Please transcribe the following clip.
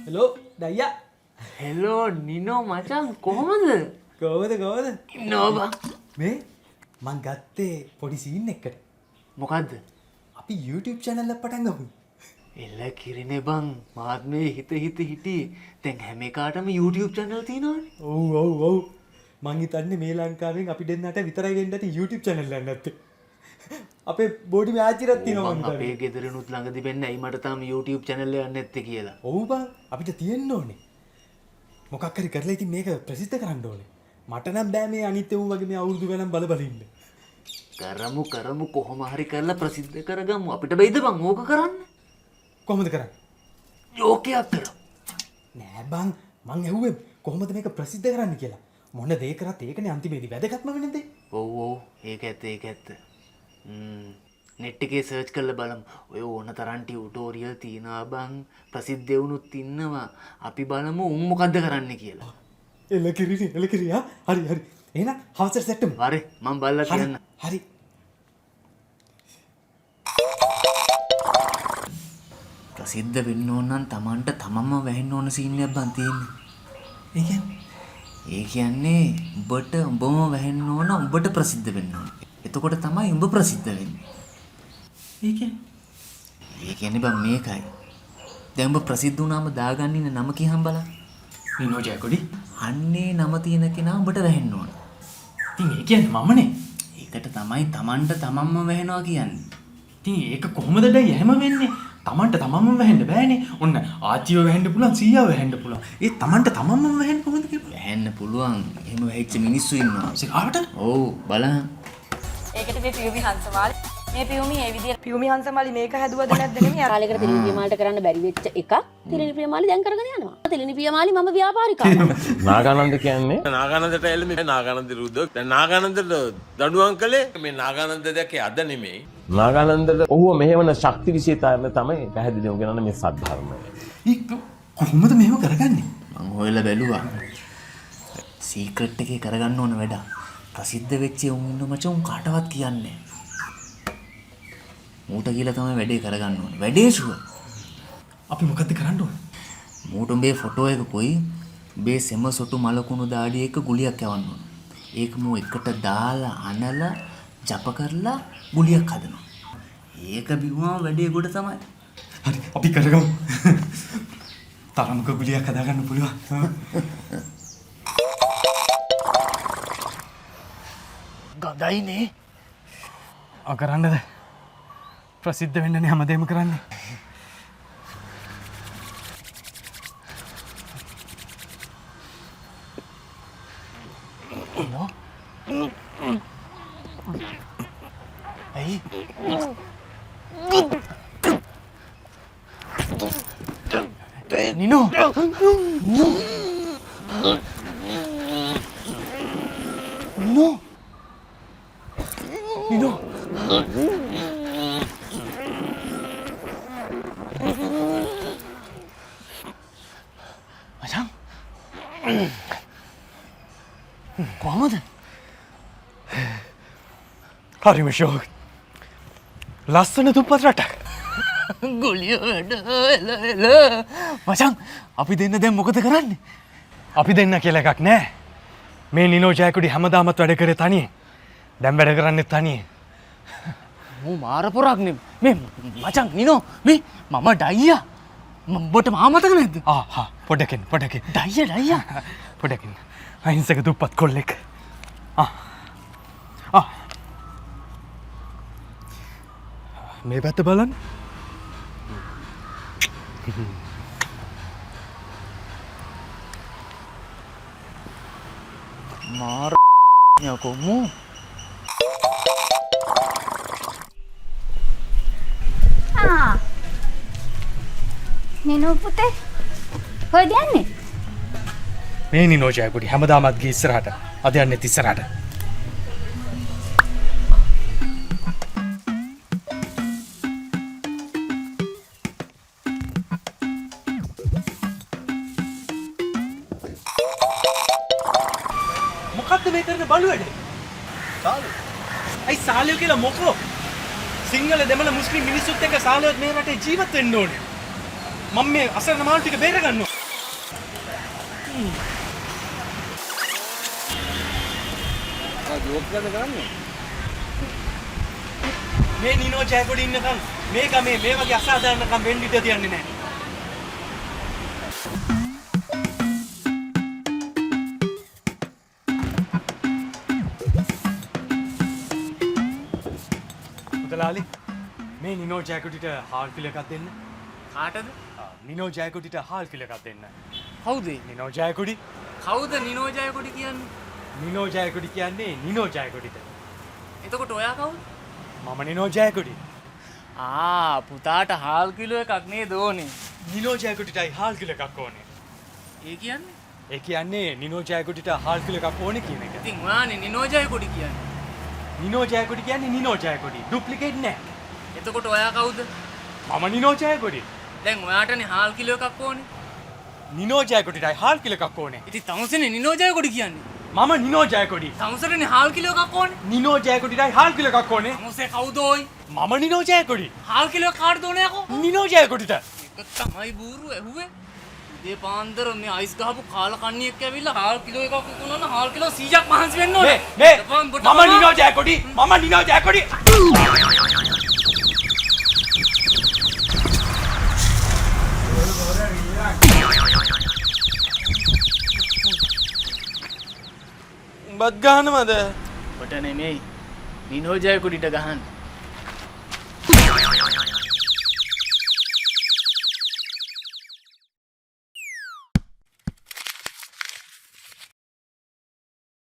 Hello දයියා. Hello Nino මචං කොහොමද? කොහොමද? ඉන්නෝ බං. මේ මං ගත්තේ පොඩි සීන් එකකට. මොකද්ද? අපි YouTube channel එක පටන් ගමු. එල කිරිනේ බං මාත් මේ හිත හිටියේ. දැන් හැම එකටම YouTube channel තියෙනවනේ. ඔව්. මං හිතන්නේ මේ ලංකාවෙන් අපි දෙන්නට විතරයි වෙන්න ඇති YouTube channel එකක් නැත්තේ. අපේ බෝඩි මෑච්චිරක් තියෙනවා මං අපේ ගෙදරනුත් ළඟදී වෙන්න ඇයි මට තාම YouTube channel එකක් නැත්තේ කියලා. ඔව් බං අපිට තියෙන්න ඕනේ. මොකක් හරි කරලා ඉතින් මේක ප්‍රසිද්ධ කරන්න ඕනේ. මට නම් බෑ මේ අනිත් ඌ වගේ මේ අවුරුදු ගණන් බල ඉන්න. කරමු කොහොම හරි කරලා ප්‍රසිද්ධ කරගමු. අපිට බැයිද බං ඕක කරන්න? කොහොමද කරන්නේ? යෝකයක් කරමු. නෑ බං මං ඇහුවේ කොහොමද මේක ප්‍රසිද්ධ කරන්න කියලා. මොන දේ කරත් ඒකනේ අන්තිමේදී වැදගත්ම වෙන දේ. ඔව් ඒක ඇත්ත. නෙට් එකේ සර්ච් කරලා බලමු. ඔය ඕන තරම් ටියුටෝරියල් තියෙනවා බං. ප්‍රසිද්ධ වුණුත් ඉන්නවා. අපි බලමු උන් මොකද්ද කරන්න කියලා. එල කිරි හරි. එහෙනම් හවසට සෙට් වෙමු. හරි මම බලලා කියන්න. හරි. ප්‍රසිද්ධ වෙන්න ඕන නම් Tamanට තමන්ම වැහෙන්න ඕන සීන් එකක් බං තියෙන්නේ. ඒ කියන්නේ උඹට උඹම වැහෙන්න ඕන උඹට ප්‍රසිද්ධ වෙන්න ඕන. එතකොට තමයි උඹ ප්‍රසිද්ධ වෙන්නේ. ඒ කියන්නේ බං මේකයි. දැන් උඹ ප්‍රසිද්ධ වුණාම දාගන්න ඉන්න නම කියහම් බලන්න. නිනෝ ජයකොඩි. අන්නේ නම තියෙන කෙනා උඹට වැහෙන්න ඕන. ඉතින් ඒ කියන්නේ මමනේ. ඒකට තමයි Tamanට තමන්ම වැහෙනවා කියන්නේ. ඉතින් ඒක කොහොමද දැන් එහෙම වෙන්නේ? තමන්ට තමන්ම වැහෙන්න බෑනේ. ඔන්න ආච්චිව වැහෙන්න පුළුවන්, සීයාව වැහෙන්න පුළුවන්. ඒ තමන්ට තමන්ම වැහෙන්න කොහොමද කියලා? වැහෙන්න පුළුවන්. එහෙම වැහිච්ච මිනිස්සු ඉන්නවා. සිකාවට? ඔව් බලන්න. ඒකට මේ පියුමි හංසමාලි මේ පියුමි ඒ විදියට පියුමි හංසමාලි මේක හැදුවද නැද්ද නෙමෙයි අර කාලයකට තිලිනි ප්‍රියමාලට කරන්න බැරි වෙච්ච එකක් තිලිනි ප්‍රියමාලි දැන් කරගෙන යනවා. තිලිනි ප්‍රියමාලි මම ව්‍යාපාරිකාවක්. නාගානන්ද කියන්නේ නාගානන්දට එල්ල මේ නාගානන්ද විරුද්ධ දැන් නාගානන්දට දඬුවම් කළේ මේ නාගානන්ද දැක්කේ අද නෙමෙයි. නාගානන්දට ඔහුව මෙහෙවන ශක්ති විශේෂතාවය තමයි පැහැදිලිව කියනන මේ සද්ධර්මය. කොහොමද මෙහෙම කරගන්නේ? මං හොයලා බැලුවා. සීක්‍රට් එකේ කරගන්න ඕන වැඩ. ප්‍රසිද්ධ වෙච්ච උන් ඉන්න මචං උන් කාටවත් කියන්නේ නැහැ. මූට කියලා තමයි වැඩේ කරගන්න ඕනේ. වැඩේ ෂුවර්. අපි මොකද්ද කරන්න ඕනේ? මූට උඹේ ෆොටෝ එකකුයි උඹේ සෙම සොටු මලකුණු දාඩිය එක ගුලියක් යවන්න ඕන. ඒක මෝ එකට දාලා අනලා ජප කරලා ගුලියක් හදනවා. ඒක බිව්වම වැඩේ ගොඩ තමයි. හරි අපි කරගමු. තරමක ගුලියක් හදාගන්න පුළුවන්. ගදයිනේ. කරන්නද? ප්‍රසිද්ධ වෙන්නනේ හැමදේම කරන්නේ. ඇයි? නිනෝ. නිනෝ. මචං කොහමද? හරිම ෂෝක්. ලස්සන දුප්පත් රටක්. ගුලිය වැඩ එල. මචං අපි දෙන්න දැන් මොකද කරන්නේ? අපි දෙන්න කියලා එකක් නෑ. මේ නිනෝ ජයකුඩි හැමදාමත් වැඩ කරේ තනියෙන්. දැන් වැඩ කරන්නේ තනියෙන්. මූ මාර පොරක් නේ. මේ මචං නිනෝ මේ මම ඩයියා. මඹට මාමතක නැද්ද? පොඩකින්. ඩයියා. පොඩකින්. අහිංසක දුප්පත් කොල්ලෙක්. මේ පැත්ත බලන්න. මාර යකෝ මූ. නිනෝ පුතේ කොහෙද යන්නේ? මේ නිනෝ ජයකුඩි හැමදාමත් ගිය ඉස්සරහට. අද යන්නේ ඉස්සරහට. මොකක්ද මේ කරන බලු වැඩේ? සාලු. අයි සාලියෝ කියලා මොකෝ? සිංහල දෙමළ මුස්ලිම් මිනිස්සුත් එක්ක සාලියොත් මේ රටේ ජීවත් වෙන්න ඕනේ. මම මේ අසරණ මාළු ටික බේර ගන්නවා. මේ නිනෝ ජයකොඩි ඉන්නකම් මේක මේ වගේ අසාධාරණකම් වෙන්න ඉඩ තියන්නේ නැහැ. මුදලාලි මේ නිනෝ ජයකොඩිට හාල් කිලෝ එකක් දෙන්න. කාටද? නිනෝ ජයකොඩිට හාල් කිලෝ එකක් දෙන්න. කවුද? නිනෝ ජයකොඩි. කවුද නිනෝ ජයකොඩි කියන්නේ? නිනෝ ජයකොඩි කියන්නේ නිනෝ ජයකොඩිට. එතකොට ඔයා කවුද? මම නිනෝ ජයකොඩි. පුතාට හාල් කිලෝ එකක් නේද ඕනේ? නිනෝ ජයකොඩිටයි හාල් කිලෝ එකක් ඕනේ. ඒ කියන්නේ? ඒ කියන්නේ නිනෝ ජයකොඩිට හාල් කිලෝ එකක් ඕනේ කියන එක. ඉතින් ඔයානේ නිනෝ ජයකොඩි කියන්නේ. නිනෝ ජයකොඩි කියන්නේ නිනෝ ජයකොඩි. ඩුප්ලිකේට් නෑ. එතකොට ඔයා කවුද? මම නිනෝ ජයකොඩි. දැන් ඔයාටනේ හාල් කිලෝ එකක් ඕනේ. නිනෝ ජයකොඩිටයි හාල් කිලෝ එකක් ඕනේ. ඉතින් තමුසනේ නිනෝ ජයකොඩි කියන්නේ. මම නිනෝ ජයකොඩි. තමුසනේ හාල් කිලෝ එකක් ඕනේ. නිනෝ ජයකොඩිටයි හාල් කිලෝ එකක් ඕනේ. තමුසේ කවුද ඔයි? මම නිනෝ ජයකොඩි. හාල් කිලෝ කාටද ඕනේ යකෝ? නිනෝ ජයකොඩිට. ඒක තමයි බූරු ඇහුවේ. ඉතින් පාන්දර මේ අයිස් ගහපු කාලා කන්නියෙක් ඇවිල්ලා හාල් කිලෝ එකක් විකුණනවා හාල් කිලෝ 100ක් මහන්සි වෙන්න ඕනේ. මේ මම නිනෝ ජයකොඩි. මම නිනෝ ජයකොඩි. උඹත් ගහනවද? ඔබට නෙමෙයි. නිනෝ ජයකොඩිට ගහන්න.